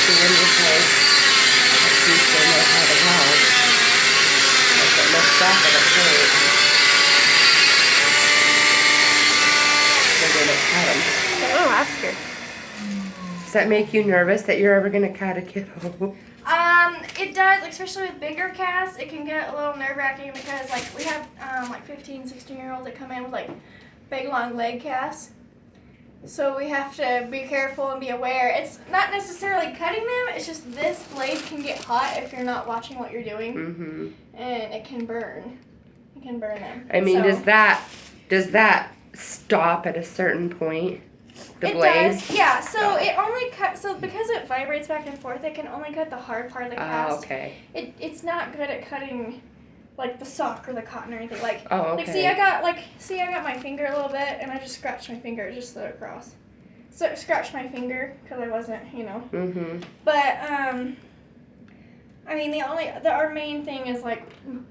see when you say, let's see if they know how to walk. If it looks up, it'll hurt. They're gonna cut them. Oh, ask her. Does that make you nervous that you're ever gonna cut a kiddo? It does, especially with bigger casts. It can get a little nerve-wracking because, like, we have, like 15, 16-year-olds that come in with, like, big, long leg casts. So we have to be careful and be aware. It's not necessarily cutting them, it's just this blade can get hot if you're not watching what you're doing. Mm-hmm. And it can burn. It can burn them. I mean, So- does that stop at a certain point? The it blade? does, yeah. So it only cuts. So because it vibrates back and forth, it can only cut the hard part of the cast. Oh, okay. It's not good at cutting, like the sock or the cotton or anything. Like, Oh, okay. like see, I got my finger a little bit, and I just scratched my finger, just slid it across. So scratched my finger because I wasn't, Mm-hmm. But I mean, our main thing is like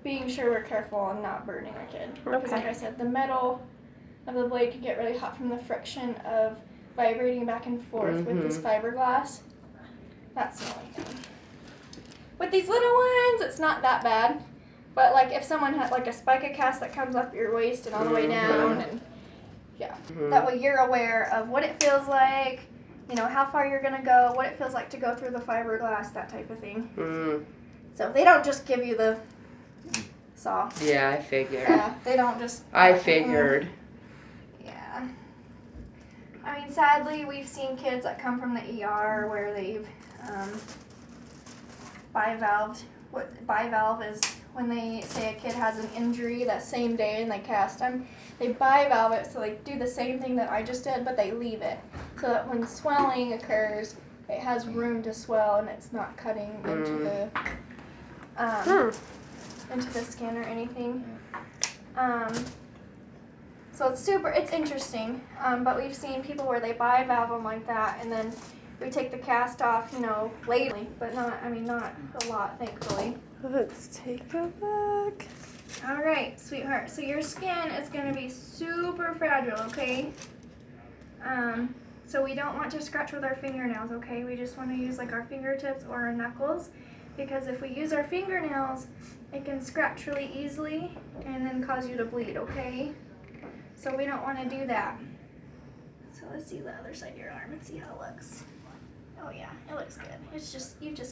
being sure we're careful and not burning our kid. Because like I said, the metal of the blade can get really hot from the friction of vibrating back and forth with this fiberglass. That's the only thing. With these little ones, it's not that bad. But like if someone had like a spica cast that comes up your waist and all the way down, and that way you're aware of what it feels like, how far you're gonna go, what it feels like to go through the fiberglass, that type of thing. Mm. So they don't just give you the saw. Yeah, I figured. Yeah, they don't just. I figured. Yeah. I mean, sadly, we've seen kids that come from the ER where they've bivalved. What bivalve is when they say a kid has an injury that same day and they cast them. They bivalve it, so they do the same thing that I just did, but they leave it. So that when swelling occurs, it has room to swell and it's not cutting into the skin or anything. So it's interesting, but we've seen people where they bivalve them like that, and then we take the cast off, lately, but not a lot, thankfully. Let's take a look. All right, sweetheart. So your skin is going to be super fragile, okay? So we don't want to scratch with our fingernails, okay? We just want to use like our fingertips or our knuckles, because if we use our fingernails, it can scratch really easily and then cause you to bleed, okay? So we don't want to do that. So let's see the other side of your arm and see how it looks. Oh yeah, it looks good. It's just, you've just got